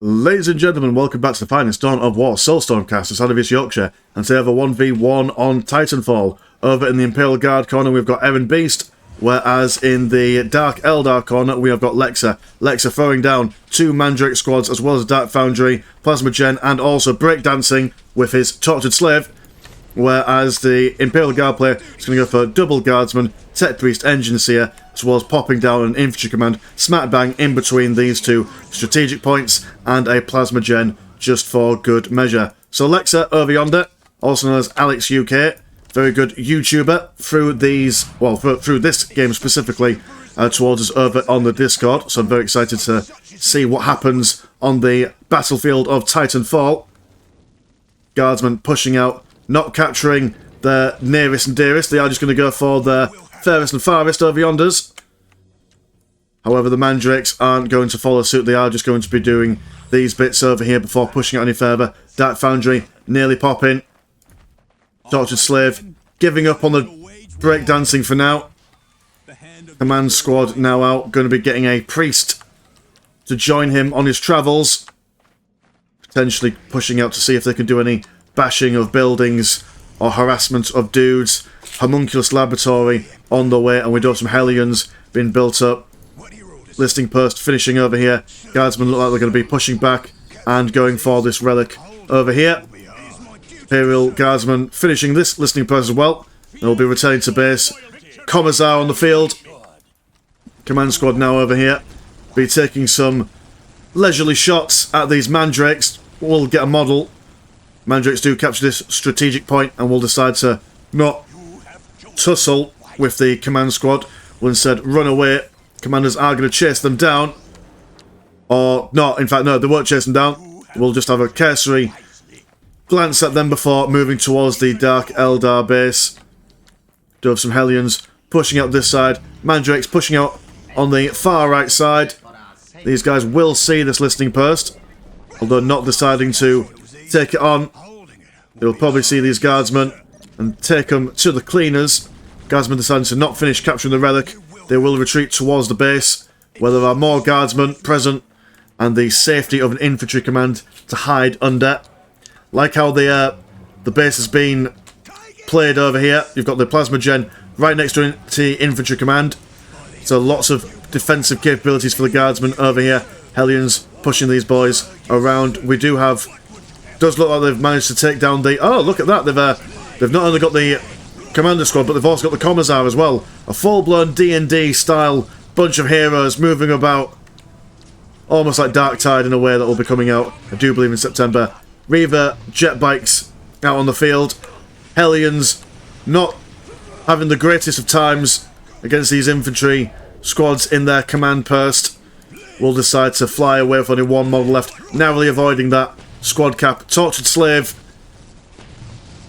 Ladies and gentlemen, welcome back to the finest Dawn of War Soulstorm cast. It's out of East Yorkshire, and today I have a 1v1 on Titanfall. Over in the Imperial Guard corner, we've got Evan Beast, whereas in the Dark Eldar corner, we have got Lexa. Lexa throwing down two Mandrake squads, as well as Dark Foundry, Plasma Gen, and also breakdancing with his Tortured Slave. Whereas the Imperial Guard player is going to go for Double Guardsman, Tech Priest, Engine Seer, as well as popping down an Infantry Command, smack bang in between these two strategic points, and a Plasma Gen just for good measure. So Lexa over yonder, also known as Alex UK, very good YouTuber through these, well, through this game specifically, towards us over on the Discord. So I'm very excited to see what happens on the battlefield of Titanfall. Guardsmen pushing out, not capturing the nearest and dearest. They are just going to go for the fairest and farthest over yonders. However, the Mandrakes aren't going to follow suit. They are just going to be doing these bits over here before pushing out any further. Dark Foundry nearly popping. Tortured Slave giving up on the breakdancing for now. Command squad now out. Going to be getting a priest to join him on his travels. Potentially pushing out to see if they can do any bashing of buildings or harassment of dudes. Homunculus Laboratory on the way, and we do have some Hellions being built up. Listing Post finishing over here. Guardsmen look like they're going to be pushing back and going for this relic over here. Imperial Guardsmen finishing this Listing Post as well. They'll be returning to base. Commissar on the field. Command squad now over here. Be taking some leisurely shots at these Mandrakes. We'll get a model. Mandrakes do capture this strategic point and will decide to not tussle with the command squad. Will instead run away. Commanders are going to chase them down. Or not, in fact, no, they won't chase them down. We'll just have a cursory glance at them before moving towards the Dark Eldar base. Do have some Hellions pushing out this side. Mandrakes pushing out on the far right side. These guys will see this Listening Post, although not deciding to take it on. They'll probably see these guardsmen and take them to the cleaners. Guardsmen deciding to not finish capturing the relic. They will retreat towards the base, where there are more guardsmen present and the safety of an infantry command to hide under. Like how the base has been played over here. You've got the Plasma Gen right next to the infantry command. So lots of defensive capabilities for the guardsmen over here. Hellions pushing these boys around. We do have... Does look like they've managed to take down the... Oh, look at that. They've not only got the commander squad, but they've also got the commissar as well. A full-blown D&D style bunch of heroes moving about. Almost like Dark Tide in a way that will be coming out, I do believe, in September. Reaver jet bikes out on the field. Hellions not having the greatest of times against these infantry squads in their command post. Will decide to fly away with only one model left, narrowly avoiding that squad cap. Tortured Slave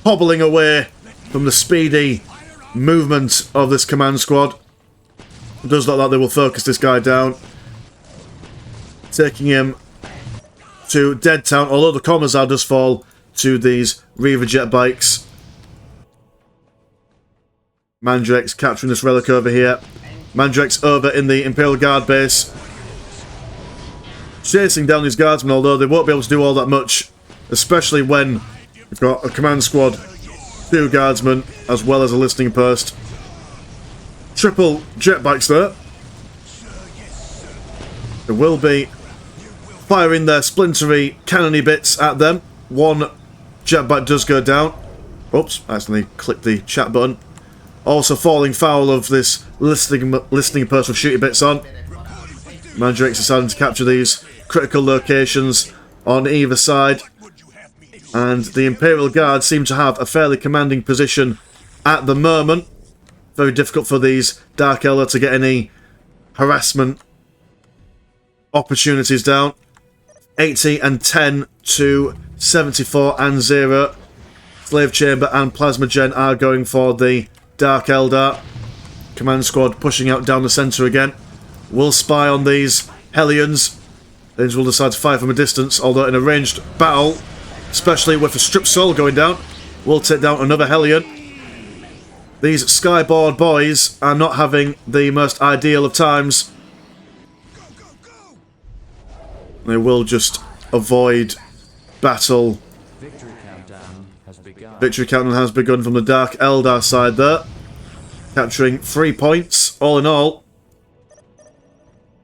hobbling away from the speedy movement of this command squad. It does look like they will focus this guy down, taking him to Dead Town, although the commissar does fall to these Reaver jet bikes. Mandrakes capturing this relic over here. Mandrakes over in the Imperial Guard base, chasing down these guardsmen, although they won't be able to do all that much, especially when we've got a command squad, two guardsmen, as well as a Listening Post. Triple jet bikes there. They will be firing their splintery, cannony bits at them. One jet bike does go down. Oops, I accidentally clicked the chat button. Also falling foul of this listening Post with shooty bits on. Mandrakes deciding to capture these critical locations on either side. And the Imperial Guard seem to have a fairly commanding position at the moment. Very difficult for these Dark Eldar to get any harassment opportunities down. 80 and 10 to 74 and 0. Slave Chamber and Plasma Gen are going for the Dark Eldar. Command squad pushing out down the centre again. Will spy on these Hellions. Hellions will decide to fire from a distance, although in a ranged battle, especially with a Strip Soul going down, will take down another Hellion. These Skyboard boys are not having the most ideal of times. They will just avoid battle. Victory countdown has begun. Victory countdown has begun from the Dark Eldar side there. Capturing 3 points, all in all.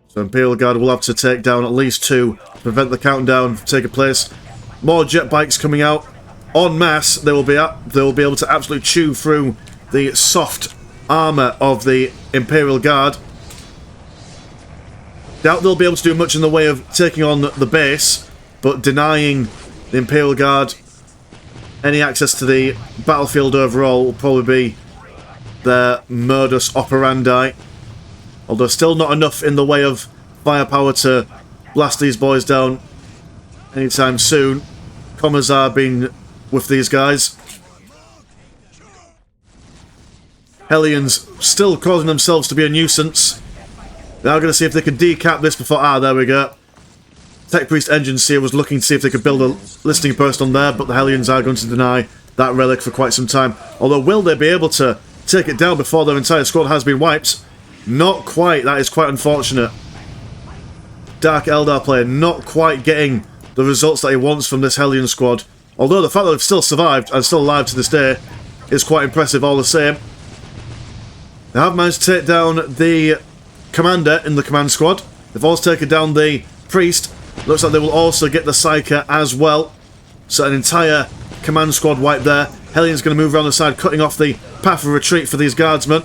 So Imperial Guard will have to take down at least 2 to prevent the countdown from taking place. More jet bikes coming out en masse. They will be able to absolutely chew through the soft armour of the Imperial Guard. Doubt they'll be able to do much in the way of taking on the base, but denying the Imperial Guard any access to the battlefield overall will probably be their modus operandi. Although still not enough in the way of firepower to blast these boys down anytime soon. Commissar being with these guys. Hellions still causing themselves to be a nuisance. Now going to see if they can decap this before... Ah, there we go. Tech Priest Engine Seer was looking to see if they could build a listing post on there, but the Hellions are going to deny that relic for quite some time. Although, will they be able to take it down before their entire squad has been wiped? Not quite. That is quite unfortunate. Dark Eldar player not quite getting the results that he wants from this Hellion squad. Although the fact that they've still survived and still alive to this day is quite impressive all the same. They have managed to take down the commander in the command squad. They've also taken down the priest. Looks like they will also get the Psyker as well. So an entire command squad wiped there. Hellion's going to move around the side, cutting off the path of retreat for these guardsmen.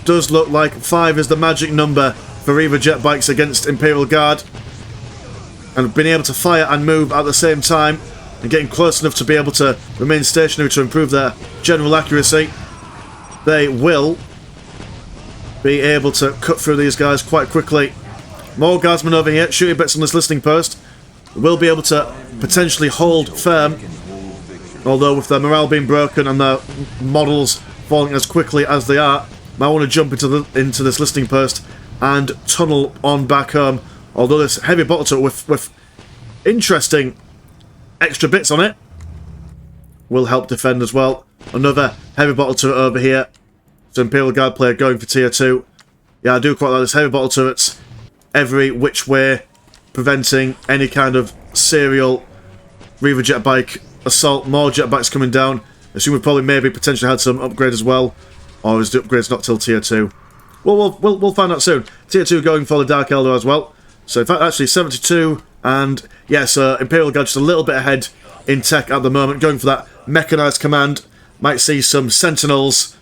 Does look like 5 is the magic number for Reaver jet bikes against Imperial Guard. And being able to fire and move at the same time, and getting close enough to be able to remain stationary to improve their general accuracy, they will be able to cut through these guys quite quickly. More guardsmen over here, shooting bits on this listening post. Will be able to potentially hold firm, although with their morale being broken and their models falling as quickly as they are, might want to jump into this listening post and tunnel on back home. Although this heavy bottle turret with interesting extra bits on it will help defend as well. Another heavy bottle turret over here. So Imperial Guard player going for tier 2. Yeah, I do quite like this. Heavy bottle turrets every which way, preventing any kind of serial Reaver jet bike assault. More jet bikes coming down. Assume we probably maybe potentially had some upgrade as well. Or is the upgrades not till tier 2? Well, we'll find out soon. Tier 2 going for the Dark Eldar as well. So in fact, actually 72, and yes, Imperial Guard just a little bit ahead in tech at the moment, going for that mechanised command. Might see some Sentinels,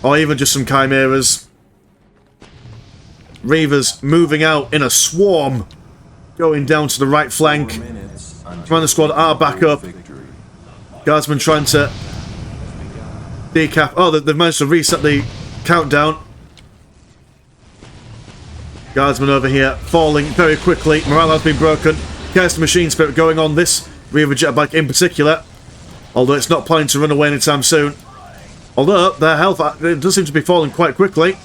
or even just some Chimeras. Reavers moving out in a swarm, going down to the right flank. Commander squad are back up. Guardsmen trying to decap. Oh, they've managed to reset the countdown. Guardsmen over here falling very quickly. Morale has been broken. Chaos Machine Spirit going on this Reaver jet bike in particular. Although it's not planning to run away anytime soon. Although their health it does seem to be falling quite quickly.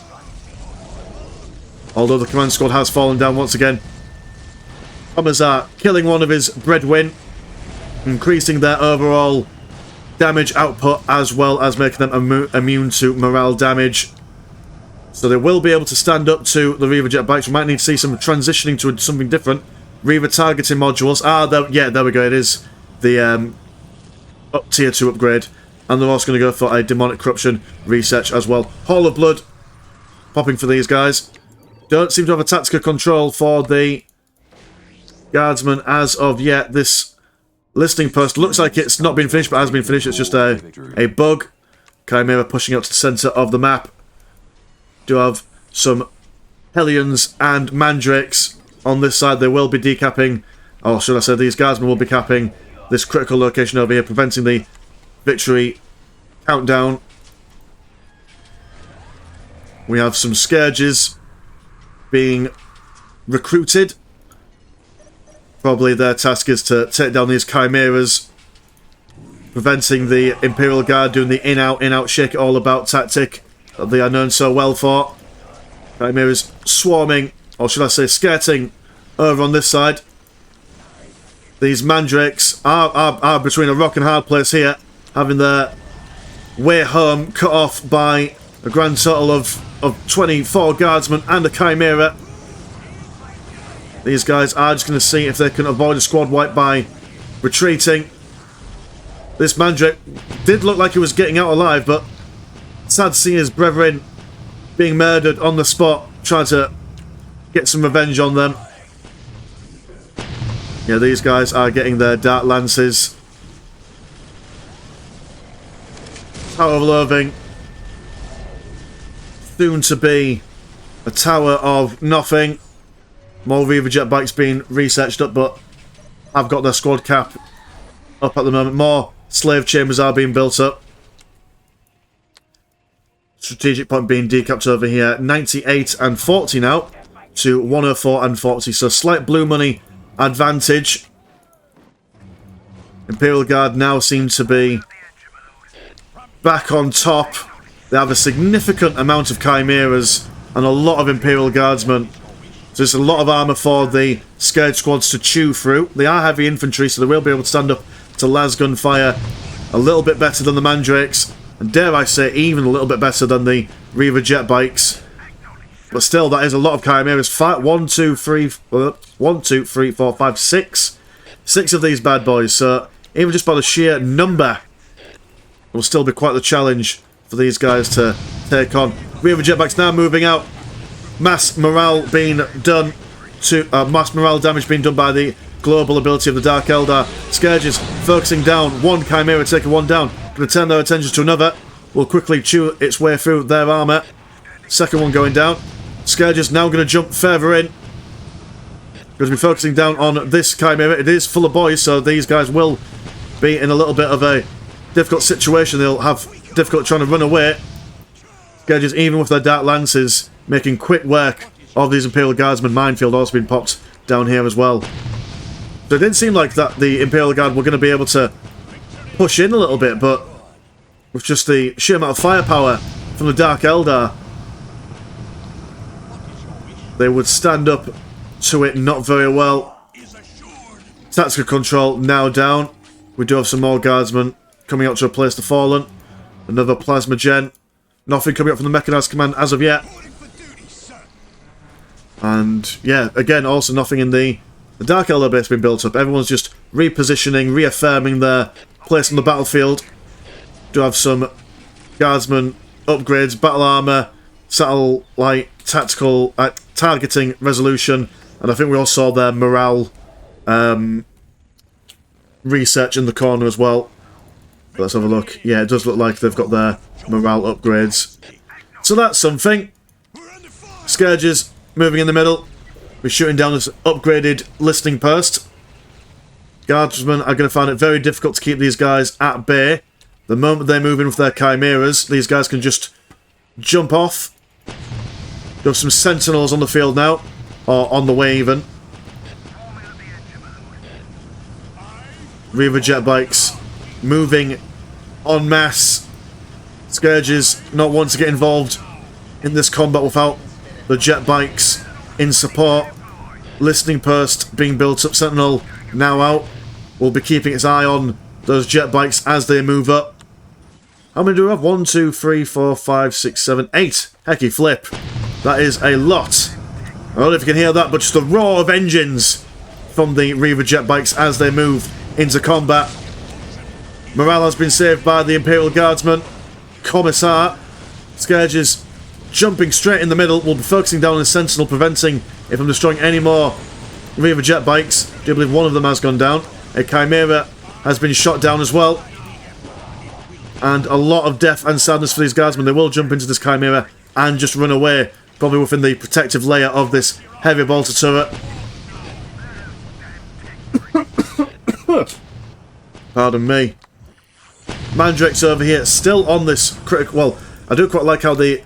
Although the command squad has fallen down once again. Commissar killing one of his breadwin, increasing their overall damage output as well as making them immune to morale damage. So they will be able to stand up to the Reaver jet bikes. We might need to see some transitioning to something different. Reaver targeting modules. There we go. It is the tier 2 upgrade. And they're also going to go for a demonic corruption research as well. Hall of Blood popping for these guys. Don't seem to have a tactical control for the guardsmen as of yet. This listing post looks like it's not been finished, but has been finished. It's just a bug. Chimera pushing up to the centre of the map. Do have some Hellions and Mandrakes on this side. They will be decapping, or should I say these guardsmen will be capping this critical location over here, preventing the victory countdown. We have some Scourges being recruited. Probably their task is to take down these Chimeras, preventing the Imperial Guard doing the in-out, shake-it-all-about tactic that they are known so well for. Chimeras swarming, or should I say skirting, over on this side. These Mandrakes are between a rock and hard place here, having their way home cut off by a grand total of 24 guardsmen and a Chimera. These guys are just going to see if they can avoid a squad wipe by retreating. This Mandrake did look like he was getting out alive, but sad to see his brethren being murdered on the spot, trying to get some revenge on them. Yeah, these guys are getting their Dark Lances. Tower of Loathing. Soon to be a Tower of Nothing. More Reaver jet bikes being researched up, but I've got their squad cap up at the moment. More slave chambers are being built up. Strategic point being decapped over here. 98 and 40 now to 104 and 40. So slight blue money advantage. Imperial Guard now seem to be back on top. They have a significant amount of Chimeras and a lot of Imperial Guardsmen. So there's a lot of armour for the Scourge squads to chew through. They are heavy infantry, so they will be able to stand up to lasgun fire a little bit better than the Mandrakes. And dare I say, even a little bit better than the Reaver jet bikes. But still, that is a lot of Chimeras. 1, 2, 3, 4, 5, 6. 6 of these bad boys. So even just by the sheer number, it will still be quite the challenge for these guys to take on. Reaver jet bikes now moving out. Mass morale being done to mass morale damage being done by the global ability of the Dark Eldar. Scourges focusing down. One Chimera taking one down. Going to turn their attention to another. Will quickly chew its way through their armour. Second one going down. Scourges now going to jump further in. Going to be focusing down on this Chimera. It is full of boys, so these guys will be in a little bit of a difficult situation. They'll have difficult trying to run away. Scourges, even with their Dark Lances, making quick work of these Imperial Guardsmen. Minefield also been popped down here as well. So it didn't seem like that the Imperial Guard were going to be able to push in a little bit, but with just the sheer amount of firepower from the Dark Eldar, they would stand up to it not very well. Tactical control now down. We do have some more Guardsmen coming out to replace the Fallen. Another Plasma Gen. Nothing coming up from the Mechanized Command as of yet. And yeah, again, also nothing in the Dark Eldar base being built up. Everyone's just repositioning, reaffirming their place on the battlefield. Do have some Guardsmen upgrades, battle armor, satellite, tactical, targeting, resolution, and I think we also saw their morale research in the corner as well. But let's have a look. Yeah, it does look like they've got their morale upgrades. So that's something. Scourges moving in the middle. We're shooting down this upgraded listening post. Guardsmen are going to find it very difficult to keep these guys at bay. The moment they move in with their Chimeras, these guys can just jump off. There are some Sentinels on the field now, or on the way even. Reaver jet bikes moving en masse. Scourges not wanting to get involved in this combat without the jet bikes in support. Listening post being built up. Sentinel now out. Will be keeping its eye on those jet bikes as they move up. How many do we have? 1, 2, 3, 4, 5, 6, 7, 8. Hecky flip. That is a lot. I don't know if you can hear that, but just the roar of engines from the Reaver jet bikes as they move into combat. Morale has been saved by the Imperial Guardsmen. Commissar. Scourges jumping straight in the middle. Will be focusing down on the Sentinel, preventing it from destroying any more Reaver jet bikes. I do believe one of them has gone down. A Chimera has been shot down as well. And a lot of death and sadness for these Guardsmen. They will jump into this Chimera and just run away, probably within the protective layer of this heavy bolter turret. Pardon me. Mandrakes over here, still on this critical... Well, I do quite like how the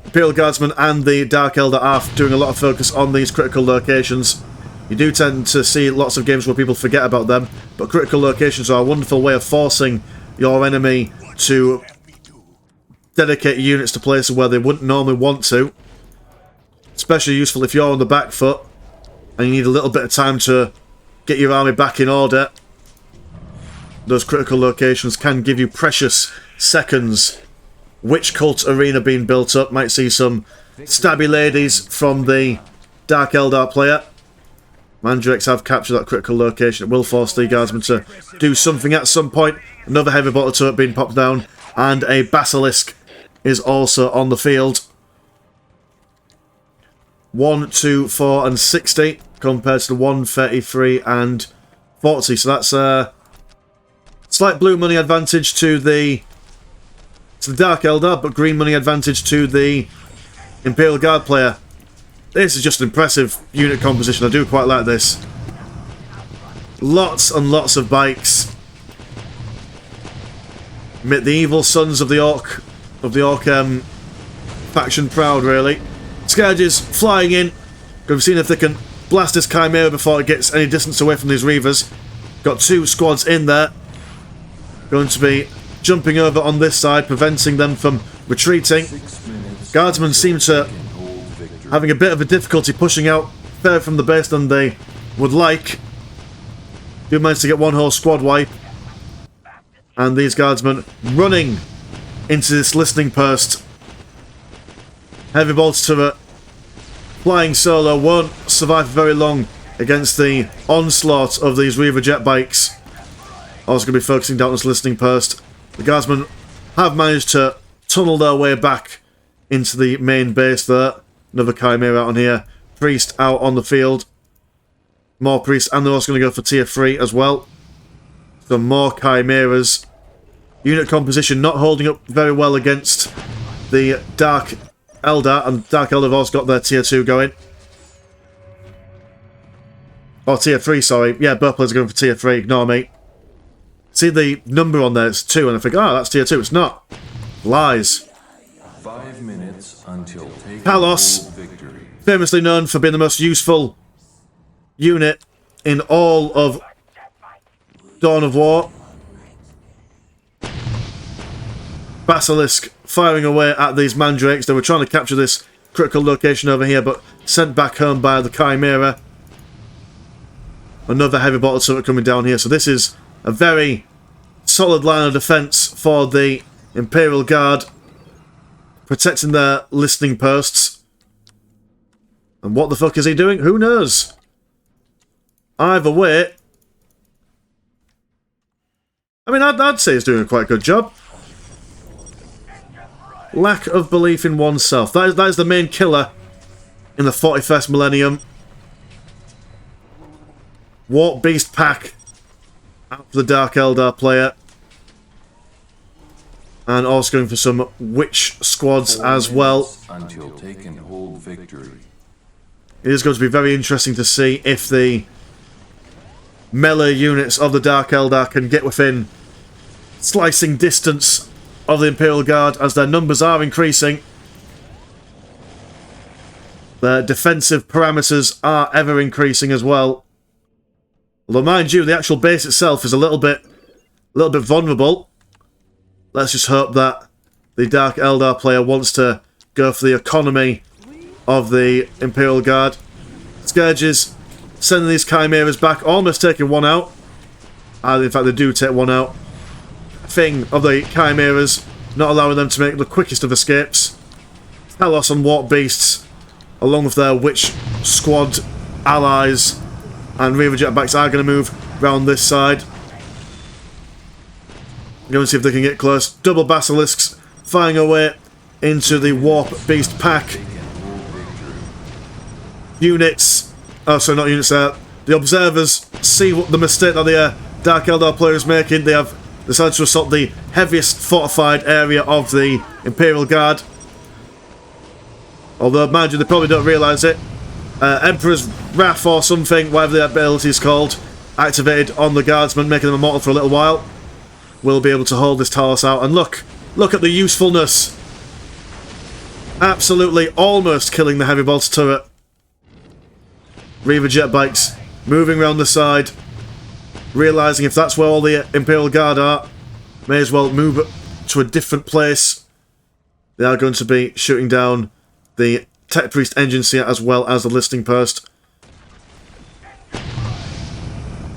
Imperial Guardsmen and the Dark Eldar are doing a lot of focus on these critical locations. You do tend to see lots of games where people forget about them, but critical locations are a wonderful way of forcing your enemy to dedicate units to places where they wouldn't normally want to. Especially useful if you're on the back foot and you need a little bit of time to get your army back in order. Those critical locations can give you precious seconds. Witch Cult Arena being built up. Might see some stabby ladies from the Dark Eldar player. Mandrakes have captured that critical location. It will force the Guardsmen to do something at some point. Another heavy bolter turret being popped down. And a Basilisk is also on the field. 1, 2, 4 and 60 compared to the 1, 33 and 40. So that's a slight blue money advantage to the Dark Eldar, but green money advantage to the Imperial Guard player. This is just an impressive unit composition. I do quite like this. Lots and lots of bikes. Make the evil sons of the Orc faction proud, really. Scourges flying in. Going to see if they can blast this Chimera before it gets any distance away from these Reavers. Got 2 squads in there. Going to be jumping over on this side, preventing them from retreating. Guardsmen seem to having a bit of a difficulty pushing out further from the base than they would like. Do manage to get one whole squad wipe. And these Guardsmen running into this listening post. Heavy bolter turret flying solo won't survive very long against the onslaught of these Reaver jet bikes. Also going to be focusing down on this listening post. The Guardsmen have managed to tunnel their way back into the main base there. Another Chimera out on here. Priest out on the field. More Priests, and they're also going to go for tier 3 as well. Some more Chimeras. Unit composition not holding up very well against the Dark Eldar, and Dark Eldar have also got their tier 2 going. Or tier 3, sorry. Yeah, both players are going for tier 3, ignore me. See the number on there, it's 2, and I think, that's tier 2, it's not. Lies. 5 minutes until Kalos, famously known for being the most useful unit in all of Dawn of War. Basilisk firing away at these Mandrakes. They were trying to capture this critical location over here, but sent back home by the Chimera. Another heavy bottle turret coming down here. So this is a very solid line of defence for the Imperial Guard, protecting their listening posts. And what the fuck is he doing? Who knows? Either way, I mean, I'd say he's doing a quite good job. Lack of belief in oneself. That is the main killer in the 41st millennium. Warp Beast Pack out for the Dark Eldar player. And also going for some Witch squads as well. Until take and hold victory. It is going to be very interesting to see if the melee units of the Dark Eldar can get within slicing distance of the Imperial Guard, as their numbers are increasing. Their defensive parameters are ever increasing as well. Although, mind you, the actual base itself is a little bit vulnerable. Let's just hope that the Dark Eldar player wants to go for the economy of the Imperial Guard. Scourges sending these Chimeras back, almost taking one out. In fact, they do take one out. Thing of the Chimeras, not allowing them to make the quickest of escapes. Kalos and Warp Beasts, along with their Witch squad allies and Reaver jetbacks, are going to move round this side. Going to see if they can get close. Double Basilisks firing away into the Warp Beast pack. Units, oh sorry, not units there. The observers see what the mistake that the Dark Eldar player is making. They have decided to assault the heaviest fortified area of the Imperial Guard. Although, mind you, they probably don't realise it. Emperor's Wrath or something, whatever the ability is called, activated on the Guardsmen, making them immortal for a little while. We'll be able to hold this Talos out. And look at the usefulness. Absolutely almost killing the heavy bolter turret. Reaver jet bikes moving around the side, realising if that's where all the Imperial Guard are, may as well move to a different place. They are going to be shooting down the Tech Priest engine seer as well as the listening post.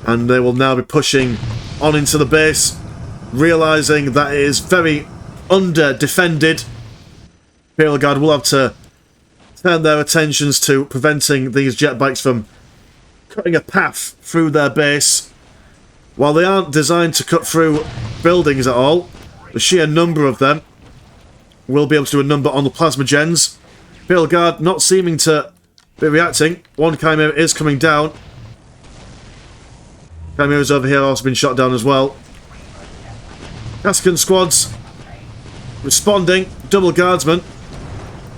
And they will now be pushing on into the base, realising that it is very under-defended. Imperial Guard will have to turn their attentions to preventing these jet bikes from cutting a path through their base. While they aren't designed to cut through buildings at all, the sheer number of them will be able to do a number on the plasma gens. Imperial Guard not seeming to be reacting. One Chimera is coming down. Chimera's over here also been shot down as well. Kaskan squads responding. Double guardsmen.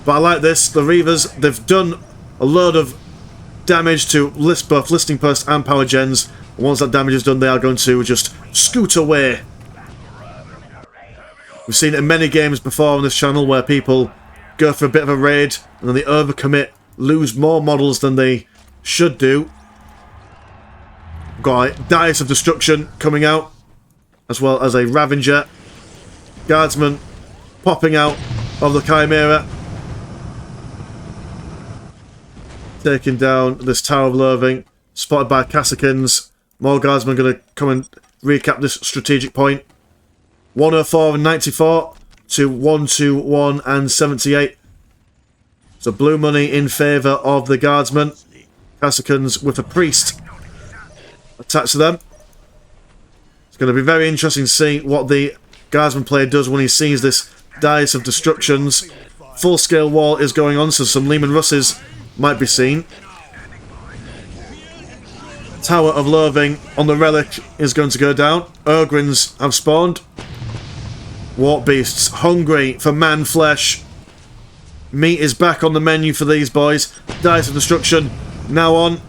But I like this. The Reavers, they've done a load of damage to both listing post and power gens. And once that damage is done, they are going to just scoot away. We've seen it in many games before on this channel where people go for a bit of a raid and then they overcommit, lose more models than they should do. Got a Dice of Destruction coming out, as well as a Ravager. Guardsman popping out of the Chimera. Taking down this Tower of Loathing, spotted by Cassicans. More Guardsmen going to come and recap this strategic point. 104 and 94 to 121 and 78. So blue money in favour of the Guardsmen. Cassicans with a Priest attached to them. It's going to be very interesting to see what the Guardsman player does when he sees this Dice of Destructions. Full-scale wall is going on, so some Lehman Russes might be seen. Tower of Loathing on the Relic is going to go down. Ogrins have spawned. Warp Beasts, hungry for man flesh. Meat is back on the menu for these boys. Dice of Destruction now on.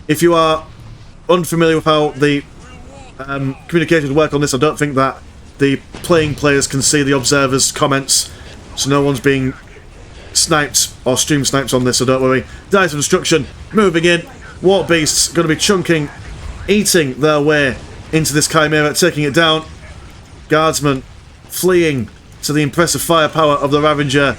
If you are unfamiliar with how the communications work on this, I don't think that the playing players can see the observers' comments, so no one's being sniped or stream sniped on this, so don't worry. Dice of Destruction moving in. Warp Beasts going to be chunking, eating their way into this Chimera, taking it down. Guardsmen fleeing to the impressive firepower of the Ravager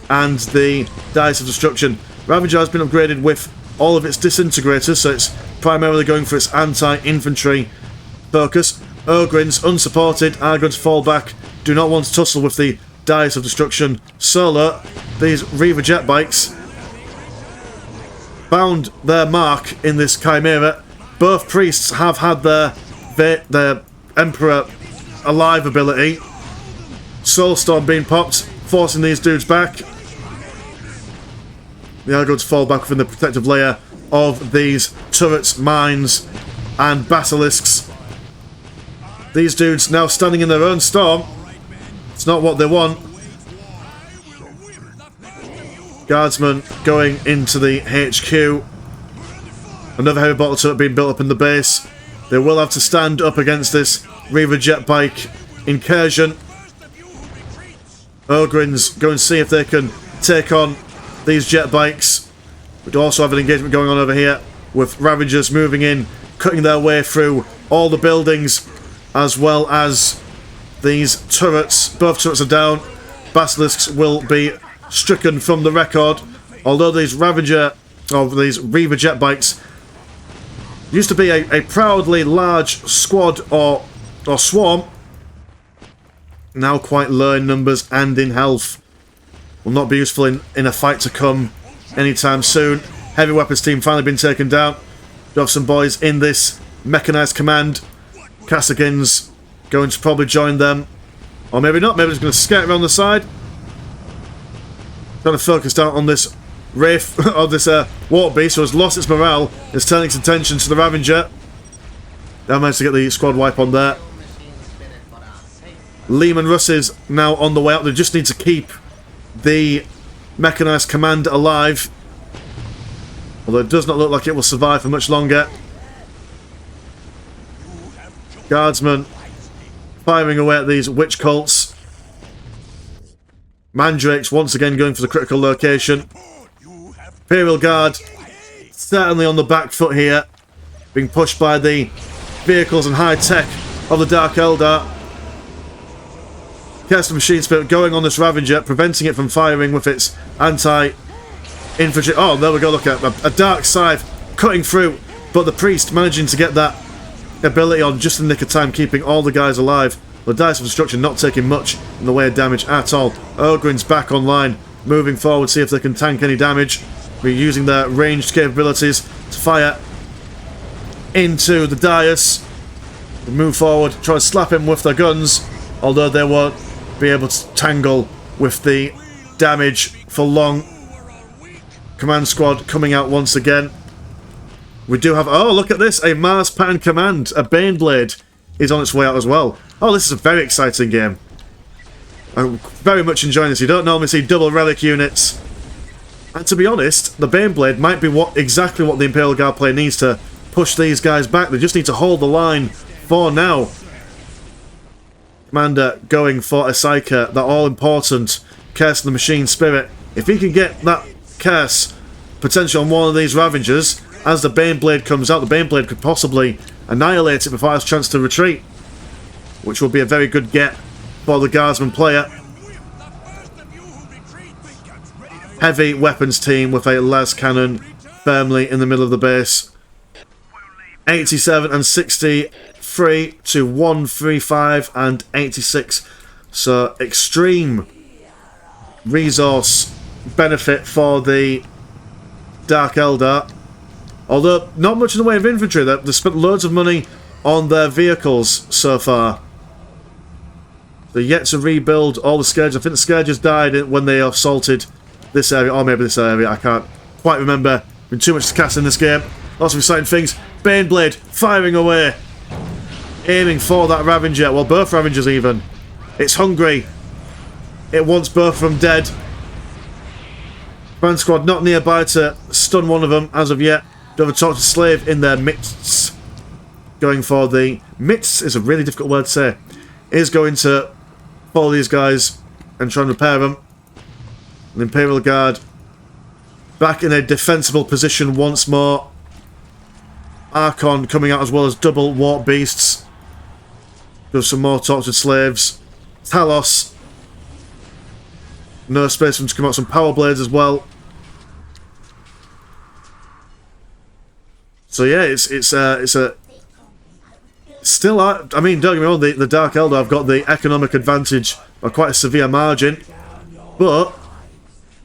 and the Dice of Destruction. Ravager has been upgraded with all of its disintegrators, so it's primarily going for its anti-infantry focus. Ogrins, unsupported, are going to fall back. Do not want to tussle with the Dice of Destruction solo. These Reaver jet bikes found their mark in this Chimera. Both priests have had their Emperor Alive ability. Soulstorm being popped, forcing these dudes back. They are going to fall back within the protective layer of these turrets, mines, and basilisks. These dudes now standing in their own storm. It's not what they want. Guardsmen going into the HQ. Another heavy bottle turret being built up in the base. They will have to stand up against this Reaver jet bike incursion. Ogrins go and see if they can take on these jet bikes. We do also have an engagement going on over here with Ravagers moving in, cutting their way through all the buildings, as well as these turrets. Both turrets are down. Basilisks will be stricken from the record. Although these these Reaver jet bikes used to be a proudly large squad or swarm, now quite low in numbers and in health. Will not be useful in a fight to come anytime soon. Heavy weapons team finally been taken down. We have some boys in this mechanised command. Cassicans going to probably join them. Or maybe not. Maybe it's going to skate around the side. Trying to focus down on this Wraith, or this Warp Beast, who has lost its morale. It's turning its attention to the Ravager. They managed to get the squad wipe on there. Lehman Russes now on the way out. They just need to keep the mechanised command alive. Although it does not look like it will survive for much longer. Guardsmen firing away at these witch cults. Mandrakes once again going for the critical location. Imperial Guard certainly on the back foot here, being pushed by the vehicles and high tech of the Dark Eldar. Custom Machine Spirit going on this Ravager, preventing it from firing with its anti-infantry. Oh, there we go, look at a Dark Scythe cutting through, but the Priest managing to get that ability on just in the nick of time, keeping all the guys alive. The Dice of Destruction not taking much in the way of damage at all. Ogrin's back online, moving forward, see if they can tank any damage. We're using their ranged capabilities to fire into the dais. They move forward, try to slap him with their guns, although they won't be able to tangle with the damage for long. Command squad coming out once again. We do have... Oh, look at this! A Mars Pattern Command! A Baneblade is on its way out as well. Oh, this is a very exciting game. I'm very much enjoying this. You don't normally see double relic units. And to be honest, the Baneblade might be exactly what the Imperial Guard player needs to push these guys back. They just need to hold the line for now. Commander going for a Psyker, that all-important Curse of the Machine Spirit. If he can get that Curse potential on one of these Ravagers, as the Baneblade comes out, the Baneblade could possibly annihilate it before it has a chance to retreat, which will be a very good get for the Guardsman player. Heavy weapons team with a las cannon firmly in the middle of the base. 87 and 63 to 135 and 86. So extreme resource benefit for the Dark Eldar. Although not much in the way of infantry. They've spent loads of money on their vehicles so far. They're yet to rebuild all the Scourges. I think the Scourges died when they assaulted this area, or maybe this area. I can't quite remember. Been too much to cast in this game. Lots of exciting things. Baneblade firing away. Aiming for that Ravager. Well, both Ravagers even. It's hungry. It wants both of them dead. Command squad not nearby to stun one of them as of yet. Don't have a talk to slave in their midst. Going for the... Midst is a really difficult word to say. Is going to follow these guys and try and repair them. The Imperial Guard back in a defensible position once more. Archon coming out as well as double Warp Beasts. Does some more tortured slaves. Talos. No space for them to come out. Some Power Blades as well. So yeah, it's a still. I mean, don't get me wrong. The Dark Eldar have got the economic advantage by quite a severe margin, but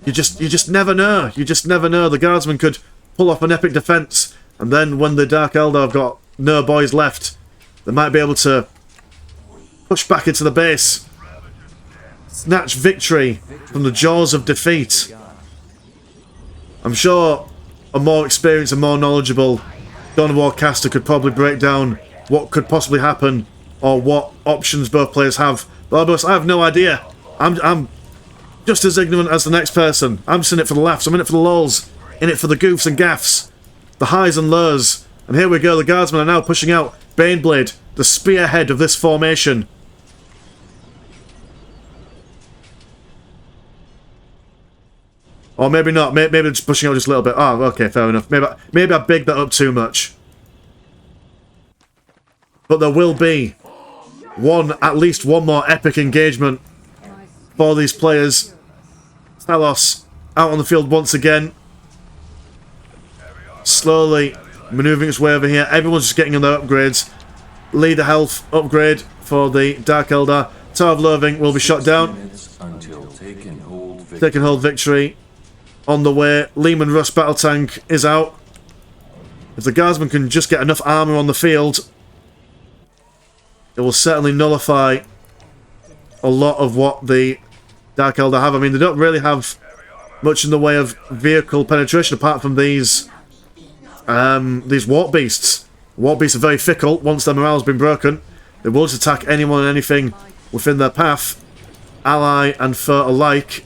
you just never know. You just never know. The Guardsmen could pull off an epic defense, and then when the Dark Eldar have got no boys left, they might be able to push back into the base, snatch victory from the jaws of defeat. I'm sure a more experienced and more knowledgeable Dawn of War caster could probably break down what could possibly happen or what options both players have. But I have no idea. I'm just as ignorant as the next person. I'm just in it for the laughs. I'm in it for the lulz. In it for the goofs and gaffs. The highs and lows. And here we go. The Guardsmen are now pushing out Baneblade, the spearhead of this formation. Or maybe not. Maybe they're just pushing out just a little bit. Oh, okay, fair enough. Maybe I bigged that up too much. But there will be at least one more epic engagement for these players. Talos out on the field once again. Slowly manoeuvring its way over here. Everyone's just getting on their upgrades. Leader health upgrade for the Dark Eldar. Tower of Loathing will be shot down. Taken hold victory. On the way, Lehman Russ battle tank is out. If the Guardsmen can just get enough armour on the field, it will certainly nullify a lot of what the Dark Eldar have. I mean, they don't really have much in the way of vehicle penetration apart from these Warp Beasts. Warp Beasts are very fickle. Once their morale's been broken, they will just attack anyone and anything within their path, ally and foe alike.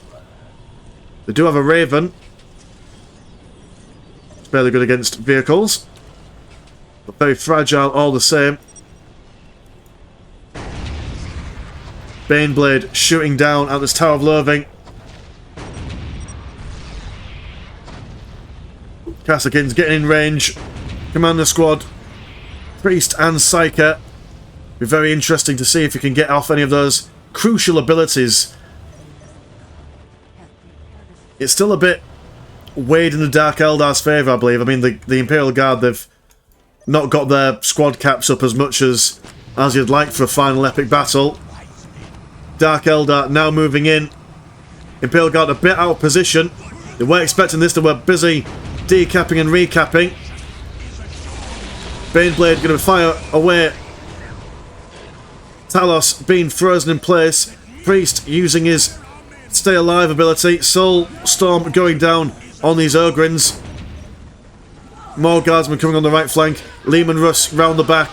They do have a Raven. It's fairly good against vehicles, but very fragile all the same. Baneblade shooting down at this Tower of Loathing. Kassakin's getting in range. Commander squad. Priest and Psyker. Be very interesting to see if you can get off any of those crucial abilities. It's still a bit weighed in the Dark Eldar's favour, I believe. I mean, the Imperial Guard, they've not got their squad caps up as much as you'd like for a final epic battle. Dark Eldar now moving in. Imperial Guard a bit out of position. They weren't expecting this. They were busy decapping and recapping. Baneblade going to fire away. Talos being frozen in place. Priest using his stay alive ability. Soulstorm going down on these Ogrins. More guardsmen coming on the right flank. Lehman Russ round the back.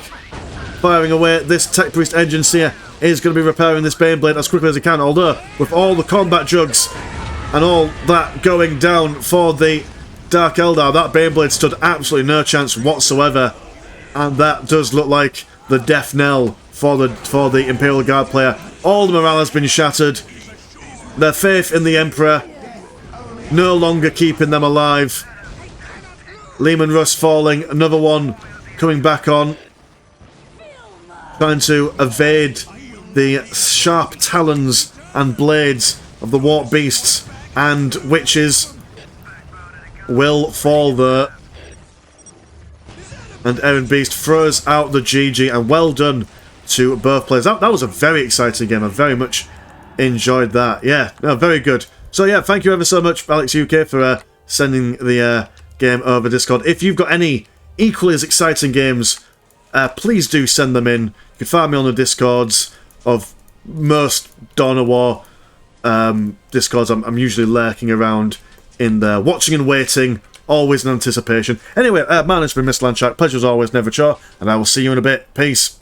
Firing away. This Tech Priest Engine Seer is going to be repairing this Baneblade as quickly as he can. Although, with all the combat jugs and all that going down for the Dark Eldar, that Baneblade stood absolutely no chance whatsoever. And that does look like the death knell for the Imperial Guard player. All the morale has been shattered. Their faith in the Emperor no longer keeping them alive. Lehman Russ falling, another one coming back on, trying to evade the sharp talons and blades of the Warp Beasts, and Witches will fall there. And Aaron Beast throws out the GG, and well done to both players. That was a very exciting game. I very much enjoyed that. Yeah, no, very good. So yeah, thank you ever so much, Alex UK, for sending the game over Discord. If you've got any equally as exciting games, please do send them in. You can find me on the Discords of most Dawn of War Discords. I'm usually lurking around in there, watching and waiting, always in anticipation. Anyway, mine has been Mr. Landshark. Pleasure as always, never chore, and I will see you in a bit. Peace.